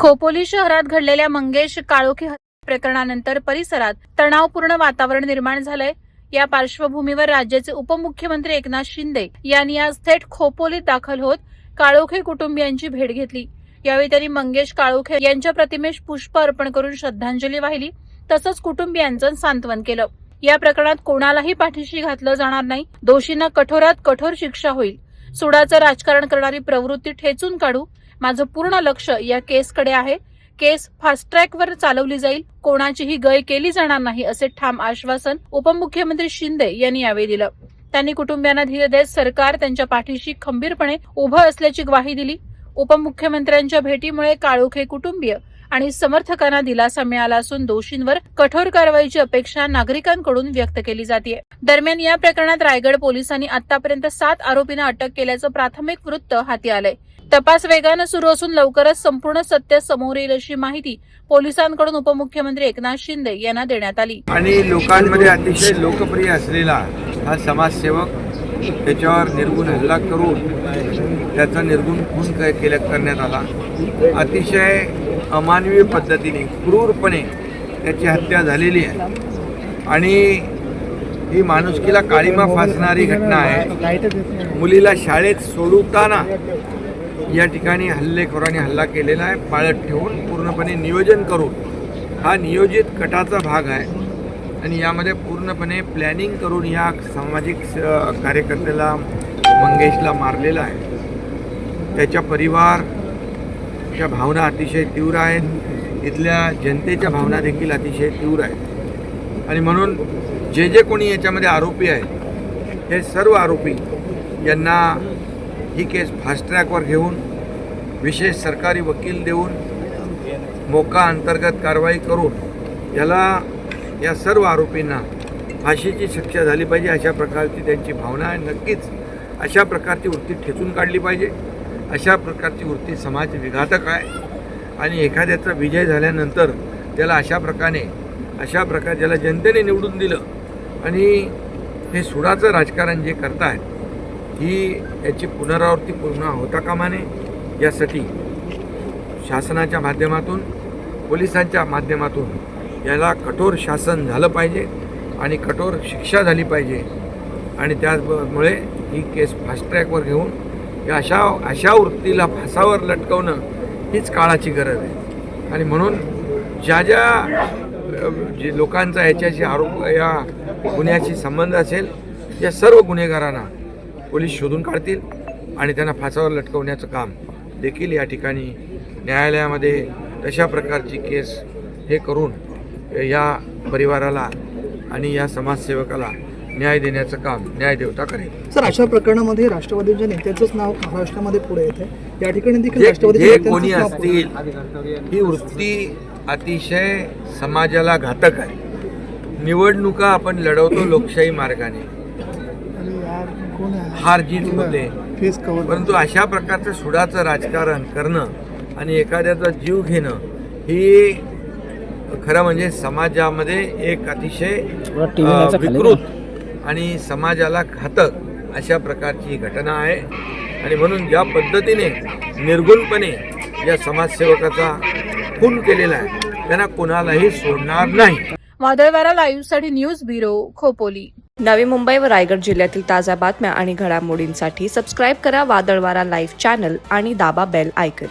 खोपोली शहरात घडलेल्या मंगेश काळोखी हत्या प्रकरणानंतर परिसरात तणावपूर्ण वातावरण निर्माण झालंय। या पार्श्वभूमीवर राज्याचे उपमुख्यमंत्री एकनाथ शिंदे यांनी आज थेट खोपोलीत दाखल होत काळोखे कुटुंबियांची भेट घेतली। यावेळी त्यांनी मंगेश काळोखे यांच्या प्रतिमेस पुष्प अर्पण करून श्रद्धांजली वाहिली, तसंच कुटुंबियांचं सांत्वन केलं। या प्रकरणात कोणालाही पाठीशी घातलं जाणार नाही, दोषींना कठोरात कठोर शिक्षा होईल। सुडाचं राजकारण करणारी प्रवृत्ती ठेचून काढू, माझं पूर्ण लक्ष या केसकडे आहे। केस फास्ट ट्रॅकवर चालवली जाईल, कोणाचीही गय केली जाणार नाही, असे ठाम आश्वासन उपमुख्यमंत्री शिंदे यांनी यावेळी दिलं। त्यांनी कुटुंबियांना धीर देत सरकार त्यांच्या पाठीशी खंबीरपणे उभं असल्याची ग्वाही दिली। उपमुख्यमंत्र्यांच्या भेटीमुळे काळोखे कुटुंबीय आणि समर्थकांना दिलासा मिळाला असून दोषींवर कठोर कारवाईची अपेक्षा नागरिकांकडून व्यक्त केली जाते। दरम्यान या प्रकरणात रायगड पोलिसांनी आतापर्यंत 7 आरोपींना अटक केल्याचं प्राथमिक वृत्त हाती आलंय। तपास वेगानं सुरू असून लवकरच संपूर्ण सत्य समोर येईल अशी माहिती पोलिसांकडून उपमुख्यमंत्री एकनाथ शिंदे यांना देण्यात आली। आणि लोकांमध्ये अतिशय लोकप्रिय असलेला हा समाजसेवक त्याच्यावर निर्गुण हल्ला करून त्याचा निर्गुण खून करण्यात आला। अतिशय अमानवीय पद्धतीने क्रूरपणे त्याची हत्या झालेली आहे आणि ही माणुसकीला काळीमा फासणारी घटना आहे। मुलीला शाळेत सोडवताना या ठिकाणी हल्लेखोरांनी हल्ला केलेला आहे, पाळत ठेवून पूर्णपणे नियोजन करून। हा नियोजित कटाचा भाग आहे आणि यामध्ये पूर्णपणे प्लॅनिंग करून या सामाजिक कार्यकर्त्याला मंगेशला मारलेला आहे। त्याच्या परिवारच्या भावना अतिशय तीव्र आहेत, इथल्या जनतेच्या भावना देखील अतिशय तीव्र आहेत आणि म्हणून जे कोणी याच्यामध्ये आरोपी आहेत हे सर्व आरोपी यांना ही केस फास्ट ट्रॅकवर घेऊन विशेष सरकारी वकील देऊन मोका अंतर्गत कारवाई करून या सर्व आरोपींना फाशीची शिक्षा झाली पाहिजे, अशा प्रकारची त्यांची भावना आहे। नक्कीच अशा प्रकारची वृत्ती ठेचून काढली पाहिजे। अशा प्रकारची वृत्ती समाज विघातक आहे आणि एखाद्याचा विजय झाल्यानंतर त्याला अशा प्रकारे ज्याला जनतेने निवडून दिलं आणि हे सुडाचं राजकारण जे करतायत ही याची पुनरावृत्ती पुन्हा होता कामा नये, यासाठी शासनाच्या माध्यमातून पोलिसांच्या माध्यमातून याला कठोर शासन झालं पाहिजे आणि कठोर शिक्षा झाली पाहिजे आणि त्यामुळे ही केस फास्ट ट्रॅकवर घेऊन या अशा वृत्तीला फासावर लटकवणं हीच काळाची गरज आहे। आणि म्हणून जे लोकांचा याच्याशी या गुन्ह्याशी संबंध असेल या सर्व गुन्हेगारांना पोलीस शोधून काढतील आणि त्यांना फासावर लटकवण्याचं काम देखील या ठिकाणी न्यायालयामध्ये तशा प्रकारची केस हे करून या परिवाराला आणि या समाजसेवकाला न्याय देण्याचं काम न्यायदेवता करेल। सर, अशा प्रकरणामध्ये राष्ट्रवादीच्या नेत्यांचंच नाव महाराष्ट्रामध्ये पुढे येते। या ठिकाणी देखील जे कोणी असतील ही वृत्ती अतिशय समाजाला घातक आहे। निवडणुका आपण लढवतो लोकशाही मार्गाने, हार जीत होते, परंतु अशा प्रकारचं सुडाचं राजकारण करणं आणि एखाद्याचा जीव घेणं ही खरं म्हणजे समाजामध्ये एक अतिशय विकृत आणि समाजाला घातक अशा प्रकारची घटना आहे आणि म्हणून ज्या पद्धतीने निर्गुणपणे या समाजसेवकाचा खून केलेला आहे त्यांना कोणालाही सोडणार नाही। वादळवारा लाईव्हसाठी न्यूज ब्युरो, खोपोली। नवी मुंबई व रायगड जिल्ह्यातील ताज्या बातम्या आणि घडामोडींसाठी सबस्क्राईब करा वादळवारा लाईव्ह चॅनल आणि दाबा बेल आयकॉन।